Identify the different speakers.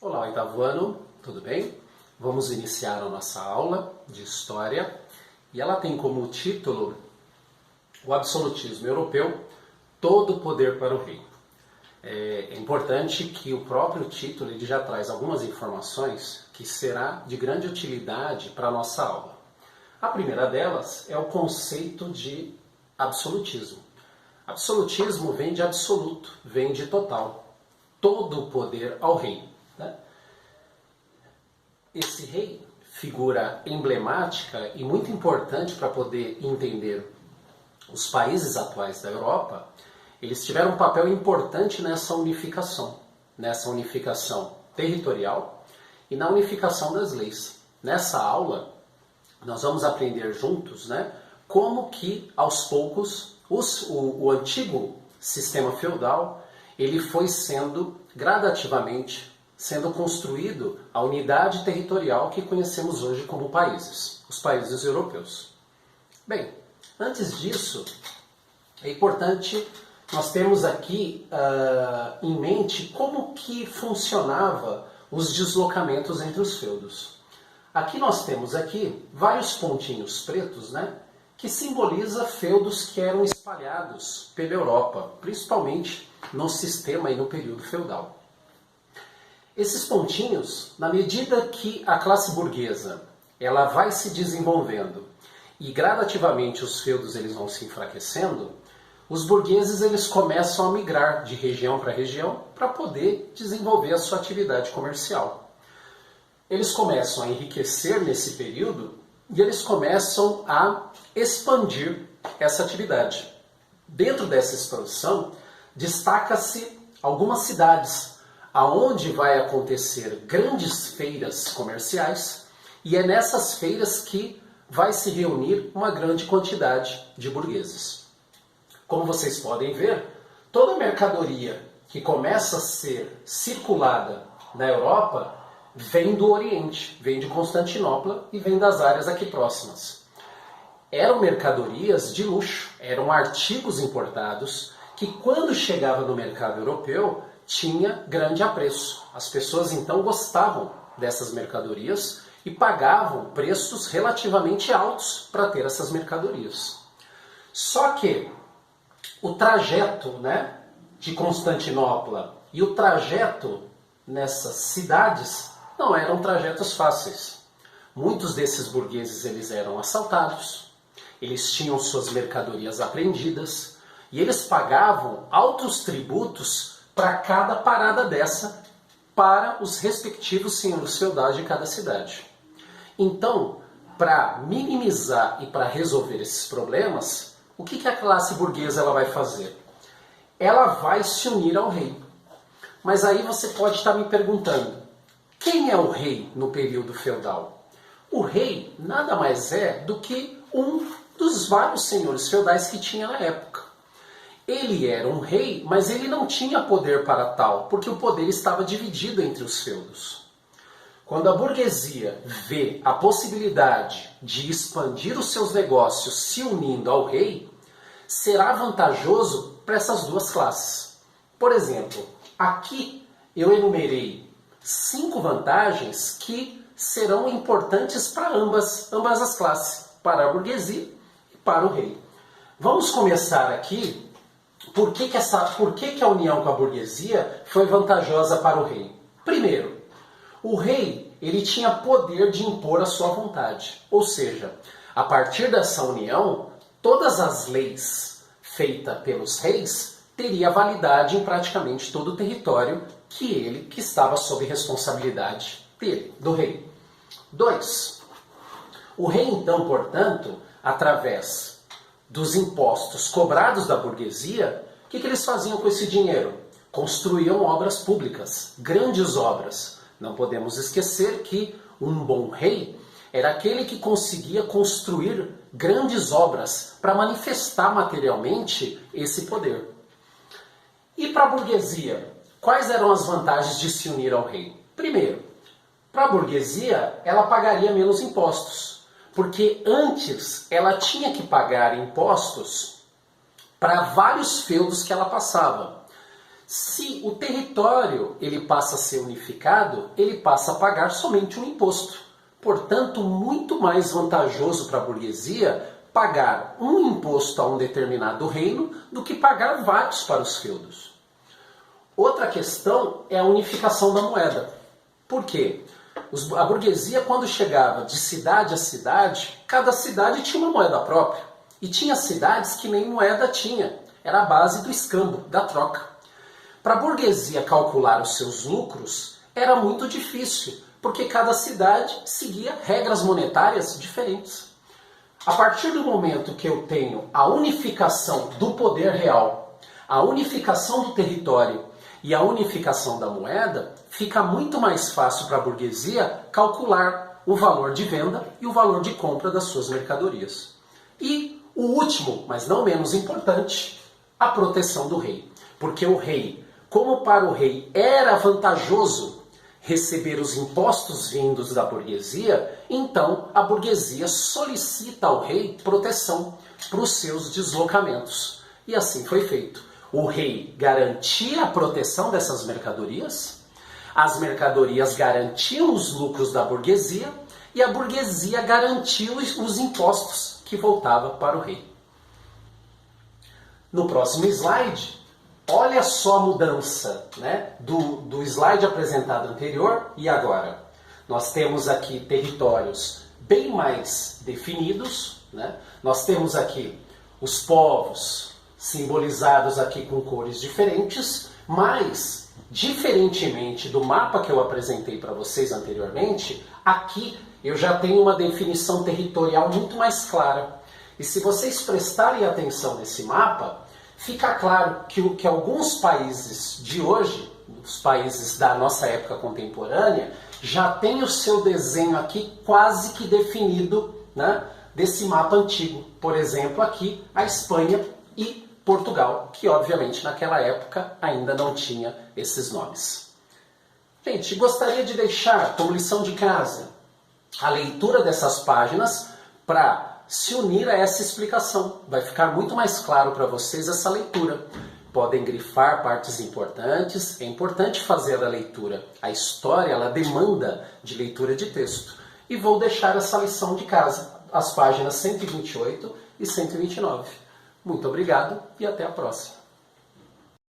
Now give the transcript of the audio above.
Speaker 1: Olá, oitavo ano, tudo bem? Vamos iniciar a nossa aula de História e ela tem como título o absolutismo europeu, todo o poder para o rei. É importante que o próprio título ele já traz algumas informações que será de grande utilidade para a nossa aula. A primeira delas é o conceito de absolutismo. Absolutismo vem de absoluto, vem de total, todo o poder ao rei. Esse rei, figura emblemática e muito importante para poder entender os países atuais da Europa, eles tiveram um papel importante nessa unificação territorial e na unificação das leis. Nessa aula, nós vamos aprender juntos, como que aos poucos o antigo sistema feudal ele foi sendo gradativamente sendo construído a unidade territorial que conhecemos hoje como países, os países europeus. Bem, antes disso, é importante nós termos aqui em mente como que funcionava os deslocamentos entre os feudos. Aqui nós temos aqui vários pontinhos pretos, que simboliza feudos que eram espalhados pela Europa, principalmente no sistema e no período feudal. Esses pontinhos, na medida que a classe burguesa ela vai se desenvolvendo e gradativamente os feudos eles vão se enfraquecendo, os burgueses eles começam a migrar de região para região para poder desenvolver a sua atividade comercial. Eles começam a enriquecer nesse período e eles começam a expandir essa atividade. Dentro dessa expansão, destaca-se algumas cidades aonde vai acontecer grandes feiras comerciais e é nessas feiras que vai se reunir uma grande quantidade de burgueses. Como vocês podem ver, toda mercadoria que começa a ser circulada na Europa vem do Oriente, vem de Constantinopla e vem das áreas aqui próximas. Eram mercadorias de luxo, eram artigos importados que quando chegava no mercado europeu tinha grande apreço. As pessoas então gostavam dessas mercadorias e pagavam preços relativamente altos para ter essas mercadorias. Só que o trajeto de Constantinopla e o trajeto nessas cidades não eram trajetos fáceis. Muitos desses burgueses eles eram assaltados, eles tinham suas mercadorias apreendidas e eles pagavam altos tributos para cada parada dessa para os respectivos senhores feudais de cada cidade. Então, para minimizar e para resolver esses problemas, o que a classe burguesa ela vai fazer? Ela vai se unir ao rei. Mas aí você pode estar me perguntando, quem é o rei no período feudal? O rei nada mais é do que um dos vários senhores feudais que tinha na época. Ele era um rei, mas ele não tinha poder para tal, porque o poder estava dividido entre os feudos. Quando a burguesia vê a possibilidade de expandir os seus negócios se unindo ao rei, será vantajoso para essas duas classes. Por exemplo, aqui eu enumerei 5 vantagens que serão importantes para ambas as classes, para a burguesia e para o rei. Vamos começar aqui. Por que a união com a burguesia foi vantajosa para o rei? Primeiro, o rei ele tinha poder de impor a sua vontade. Ou seja, a partir dessa união, todas as leis feitas pelos reis teria validade em praticamente todo o território que estava sob responsabilidade do rei. 2. O rei então, portanto, através dos impostos cobrados da burguesia, o que eles faziam com esse dinheiro? Construíam obras públicas, grandes obras. Não podemos esquecer que um bom rei era aquele que conseguia construir grandes obras para manifestar materialmente esse poder. E para a burguesia, quais eram as vantagens de se unir ao rei? Primeiro, para a burguesia, ela pagaria menos impostos. Porque antes ela tinha que pagar impostos para vários feudos que ela passava. Se o território ele passa a ser unificado, ele passa a pagar somente um imposto. Portanto, muito mais vantajoso para a burguesia pagar um imposto a um determinado reino do que pagar vários para os feudos. Outra questão é a unificação da moeda. Por quê? A burguesia, quando chegava de cidade a cidade, cada cidade tinha uma moeda própria. E tinha cidades que nem moeda tinha. Era a base do escambo, da troca. Para a burguesia calcular os seus lucros, era muito difícil, porque cada cidade seguia regras monetárias diferentes. A partir do momento que eu tenho a unificação do poder real, a unificação do território e a unificação da moeda, fica muito mais fácil para a burguesia calcular o valor de venda e o valor de compra das suas mercadorias. E o último, mas não menos importante, a proteção do rei. Porque o rei, como para o rei era vantajoso receber os impostos vindos da burguesia, então a burguesia solicita ao rei proteção para os seus deslocamentos. E assim foi feito. O rei garantia a proteção dessas mercadorias, as mercadorias garantiam os lucros da burguesia e a burguesia garantia os impostos que voltavam para o rei. No próximo slide, olha só a mudança, né, do slide apresentado anterior e agora. Nós temos aqui territórios bem mais definidos, né? Nós temos aqui os povos simbolizados aqui com cores diferentes, mas, diferentemente do mapa que eu apresentei para vocês anteriormente, aqui eu já tenho uma definição territorial muito mais clara. E se vocês prestarem atenção nesse mapa, fica claro que alguns países de hoje, os países da nossa época contemporânea, já tem o seu desenho aqui quase que definido, né, desse mapa antigo. Por exemplo, aqui a Espanha e Portugal, que obviamente naquela época ainda não tinha esses nomes. Gente, gostaria de deixar como lição de casa a leitura dessas páginas para se unir a essa explicação. Vai ficar muito mais claro para vocês essa leitura. Podem grifar partes importantes. É importante fazer a leitura. A história, ela demanda de leitura de texto. E vou deixar essa lição de casa, as páginas 128 e 129. Muito obrigado e até a próxima.